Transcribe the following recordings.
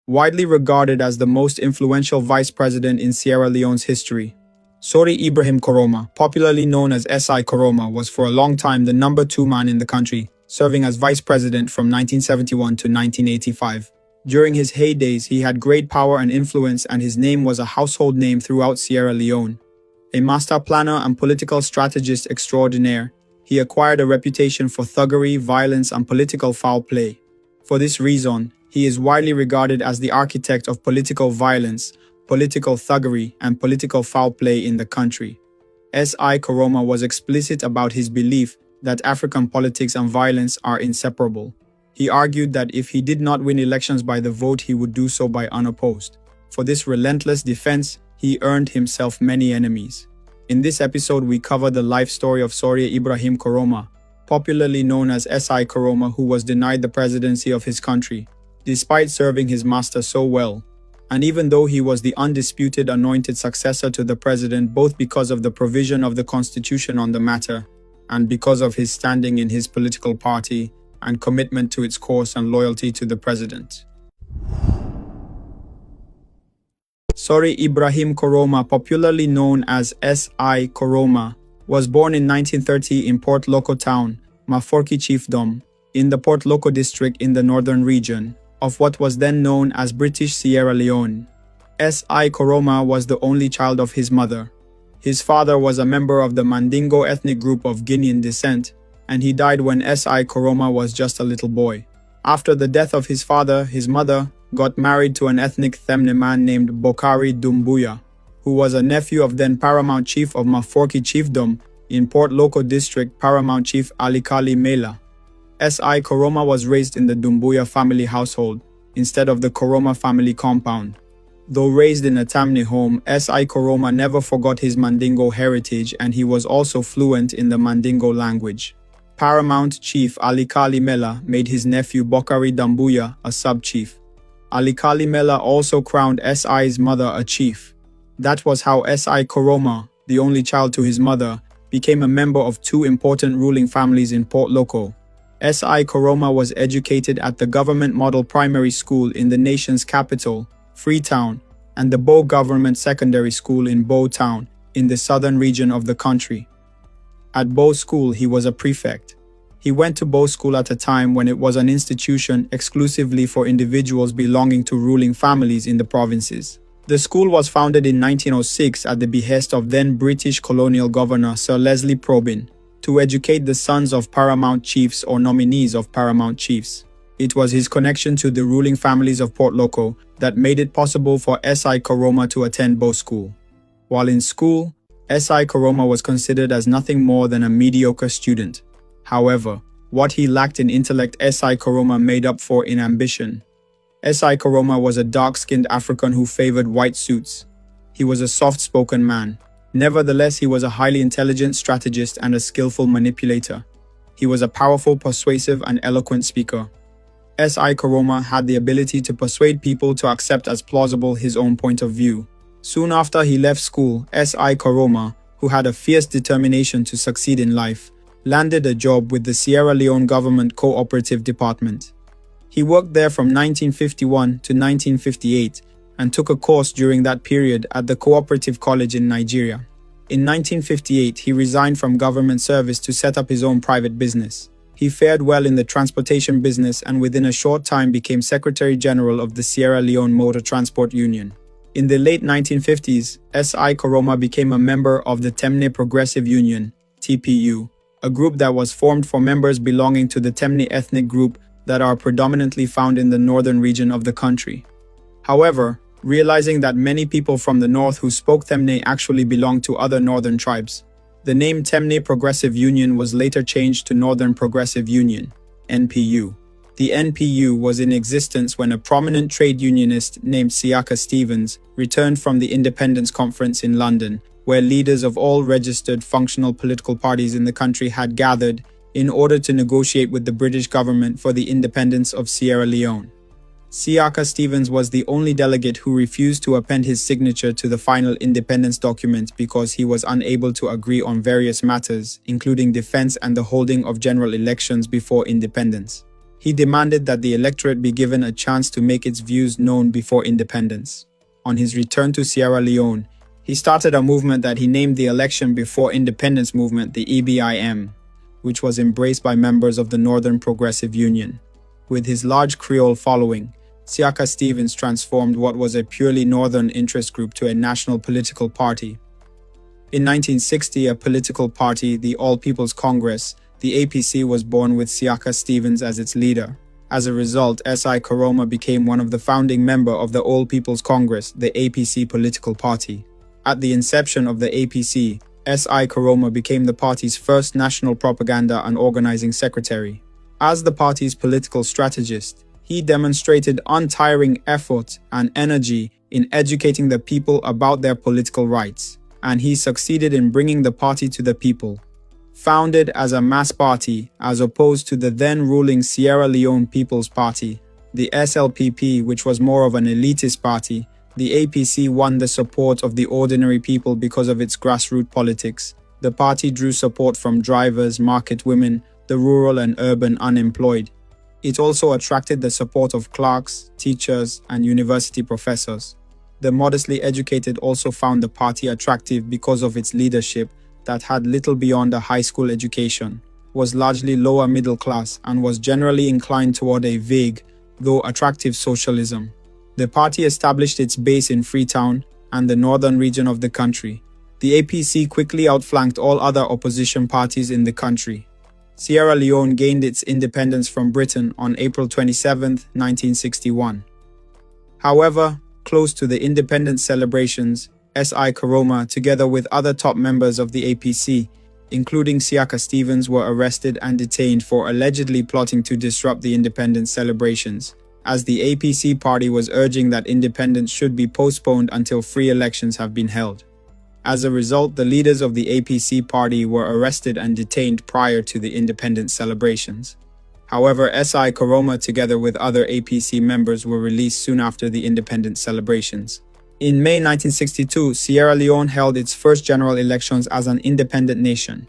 widely regarded as the most influential vice president in Sierra Leone's history. Sori Ibrahim Koroma, popularly known as S.I. Koroma, was for a long time the number 2 man in the country, serving as vice president from 1971 to 1985. During his heydays, he had great power and influence, and his name was a household name throughout Sierra Leone. A master planner and political strategist extraordinaire, he acquired a reputation for thuggery, violence, and political foul play. For this reason, he is widely regarded as the architect of political violence, political thuggery, and political foul play in the country. S.I. Koroma was explicit about his belief that African politics and violence are inseparable. He argued that if he did not win elections by the vote, he would do so by unopposed. For this relentless defense, he earned himself many enemies. In this episode, we cover the life story of Sori Ibrahim Koroma, popularly known as S.I. Koroma, who was denied the presidency of his country, despite serving his master so well. And even though he was the undisputed anointed successor to the president, both because of the provision of the constitution on the matter, and because of his standing in his political party, and commitment to its course and loyalty to the president. Sori Ibrahim Koroma, popularly known as S.I. Koroma, was born in 1930 in Port Loko town, Maforki Chiefdom, in the Port Loko district in the northern region of what was then known as British Sierra Leone. S.I. Koroma was the only child of his mother. His father was a member of the Mandingo ethnic group of Guinean descent, and he died when S.I. Koroma was just a little boy. After the death of his father, his mother got married to an ethnic Themne man named Bokari Dumbuya, who was a nephew of then Paramount Chief of Maforki Chiefdom in Port Loko District, Paramount Chief Alikali Mela. S.I. Koroma was raised in the Dumbuya family household instead of the Koroma family compound. Though raised in a Tamne home, S.I. Koroma never forgot his Mandingo heritage, and he was also fluent in the Mandingo language. Paramount Chief Alikali Mela made his nephew Bokari Dumbuya a sub-chief. Alikali Mela also crowned S.I.'s mother a chief. That was how S.I. Koroma, the only child to his mother, became a member of 2 important ruling families in Port Loko. S.I. Koroma was educated at the Government Model Primary School in the nation's capital, Freetown, and the Bo Government Secondary School in Bo Town, in the southern region of the country. At Bo School, he was a prefect. He went to Bo School at a time when it was an institution exclusively for individuals belonging to ruling families in the provinces. The school was founded in 1906 at the behest of then British colonial governor Sir Leslie Probyn to educate the sons of paramount chiefs or nominees of paramount chiefs. It was his connection to the ruling families of Port Loko that made it possible for S.I. Koroma to attend Bo School. While in school, S.I. Koroma was considered as nothing more than a mediocre student. However, what he lacked in intellect, S.I. Koroma made up for in ambition. S.I. Koroma was a dark-skinned African who favored white suits. He was a soft-spoken man. Nevertheless, he was a highly intelligent strategist and a skillful manipulator. He was a powerful, persuasive, and eloquent speaker. S.I. Koroma had the ability to persuade people to accept as plausible his own point of view. Soon after he left school, S.I. Koroma, who had a fierce determination to succeed in life, landed a job with the Sierra Leone Government Cooperative Department. He worked there from 1951 to 1958 and took a course during that period at the Cooperative College in Nigeria. In 1958, he resigned from government service to set up his own private business. He fared well in the transportation business and within a short time became Secretary General of the Sierra Leone Motor Transport Union. In the late 1950s, S.I. Koroma became a member of the Temne Progressive Union, TPU, a group that was formed for members belonging to the Temne ethnic group that are predominantly found in the northern region of the country. However, realizing that many people from the north who spoke Temne actually belonged to other northern tribes, the name Temne Progressive Union was later changed to Northern Progressive Union, NPU. The NPU was in existence when a prominent trade unionist named Siaka Stevens returned from the Independence Conference in London, where leaders of all registered functional political parties in the country had gathered in order to negotiate with the British government for the independence of Sierra Leone. Siaka Stevens was the only delegate who refused to append his signature to the final independence document because he was unable to agree on various matters, including defense and the holding of general elections before independence. He demanded that the electorate be given a chance to make its views known before independence. On his return to Sierra Leone, he started a movement that he named the Election Before Independence Movement, the EBIM, which was embraced by members of the Northern Progressive Union. With his large Creole following, Siaka Stevens transformed what was a purely Northern interest group to a national political party. In 1960, a political party, the All People's Congress, the APC, was born with Siaka Stevens as its leader. As a result, S.I. Koroma became one of the founding members of the All People's Congress, the APC political party. At the inception of the APC, S.I. Koroma became the party's first national propaganda and organizing secretary. As the party's political strategist, he demonstrated untiring effort and energy in educating the people about their political rights, and he succeeded in bringing the party to the people. Founded as a mass party, as opposed to the then-ruling Sierra Leone People's Party, the SLPP, which was more of an elitist party, the APC won the support of the ordinary people because of its grassroots politics. The party drew support from drivers, market women, the rural and urban unemployed. It also attracted the support of clerks, teachers, and university professors. The modestly educated also found the party attractive because of its leadership that had little beyond a high school education, was largely lower middle class, and was generally inclined toward a vague, though attractive socialism. The party established its base in Freetown and the northern region of the country. The APC quickly outflanked all other opposition parties in the country. Sierra Leone gained its independence from Britain on April 27, 1961. However, close to the independence celebrations, S.I. Koroma, together with other top members of the APC, including Siaka Stevens, were arrested and detained for allegedly plotting to disrupt the independence celebrations, as the APC party was urging that independence should be postponed until free elections have been held. As a result, the leaders of the APC party were arrested and detained prior to the independence celebrations. However, S.I. Koroma, together with other APC members, were released soon after the independence celebrations. In May 1962, Sierra Leone held its first general elections as an independent nation.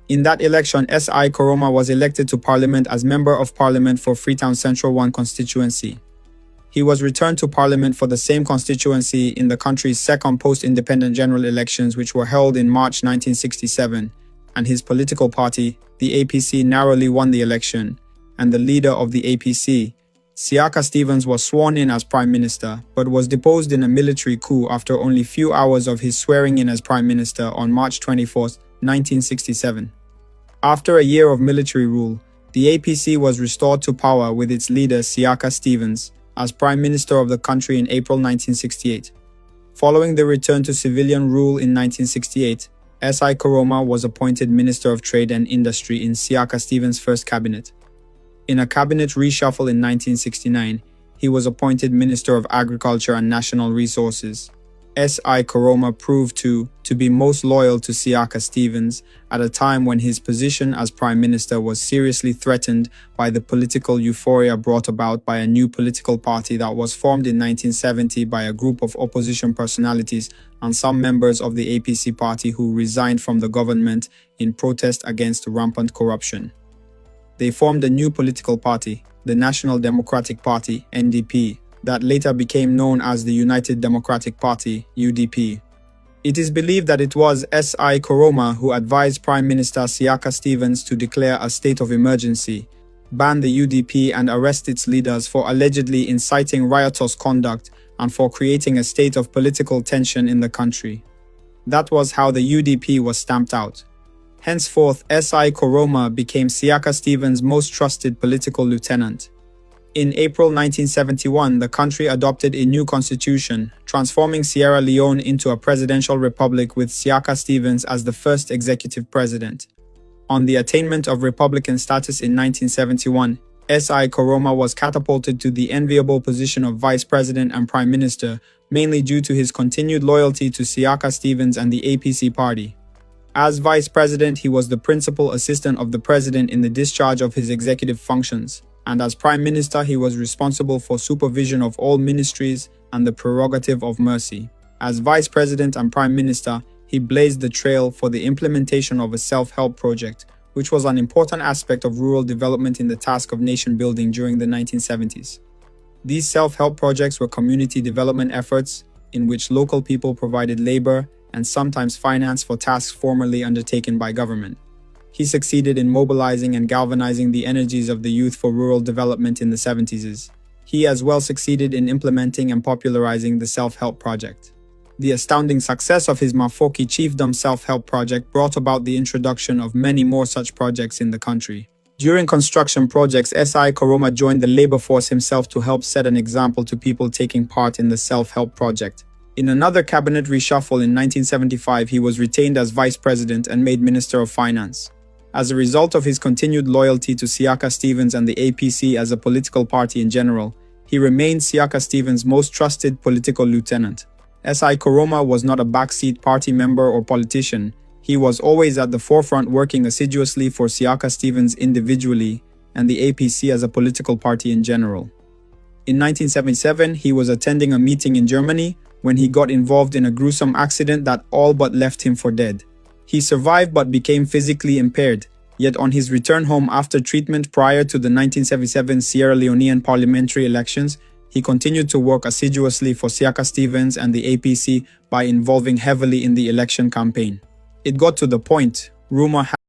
In that election, S.I. Koroma was elected to Parliament as Member of Parliament for Freetown Central 1 constituency. He was returned to Parliament for the same constituency in the country's second post-independent general elections, which were held in March 1967, and his political party, the APC, narrowly won the election, and the leader of the APC, Siaka Stevens, was sworn in as Prime Minister, but was deposed in a military coup after only few hours of his swearing in as Prime Minister on March 24, 1967. After a year of military rule, the APC was restored to power with its leader Siaka Stevens as Prime Minister of the country in April 1968. Following the return to civilian rule in 1968, S.I. Koroma was appointed Minister of Trade and Industry in Siaka Stevens' first cabinet. In a cabinet reshuffle in 1969, he was appointed Minister of Agriculture and National Resources. S.I. Koroma proved to be most loyal to Siaka Stevens at a time when his position as Prime Minister was seriously threatened by the political euphoria brought about by a new political party that was formed in 1970 by a group of opposition personalities and some members of the APC party who resigned from the government in protest against rampant corruption. They formed a new political party, the National Democratic Party, NDP, that later became known as the United Democratic Party, UDP. It is believed that it was S.I. Koroma who advised Prime Minister Siaka Stevens to declare a state of emergency, ban the UDP and arrest its leaders for allegedly inciting riotous conduct and for creating a state of political tension in the country. That was how the UDP was stamped out. Henceforth, S.I. Koroma became Siaka Stevens' most trusted political lieutenant. In April 1971, the country adopted a new constitution, transforming Sierra Leone into a presidential republic with Siaka Stevens as the first executive president. On the attainment of republican status in 1971, S.I. Koroma was catapulted to the enviable position of vice president and prime minister, mainly due to his continued loyalty to Siaka Stevens and the APC party. As vice president, he was the principal assistant of the president in the discharge of his executive functions, and as Prime Minister he was responsible for supervision of all ministries and the prerogative of mercy. As Vice President and Prime Minister, he blazed the trail for the implementation of a self-help project, which was an important aspect of rural development in the task of nation building during the 1970s. These self-help projects were community development efforts in which local people provided labor and sometimes finance for tasks formerly undertaken by government. He succeeded in mobilizing and galvanizing the energies of the youth for rural development in the 70s. He as well succeeded in implementing and popularizing the self-help project. The astounding success of his Mafoki Chiefdom self-help project brought about the introduction of many more such projects in the country. During construction projects, S.I. Koroma joined the labor force himself to help set an example to people taking part in the self-help project. In another cabinet reshuffle in 1975, he was retained as vice president and made minister of finance. As a result of his continued loyalty to Siaka Stevens and the APC as a political party in general, he remained Siaka Stevens' most trusted political lieutenant. S.I. Koroma was not a backseat party member or politician. He was always at the forefront working assiduously for Siaka Stevens individually and the APC as a political party in general. In 1977, he was attending a meeting in Germany when he got involved in a gruesome accident that all but left him for dead. He survived but became physically impaired, yet on his return home after treatment prior to the 1977 Sierra Leonean parliamentary elections, he continued to work assiduously for Siaka Stevens and the APC by involving heavily in the election campaign. It got to the point, rumor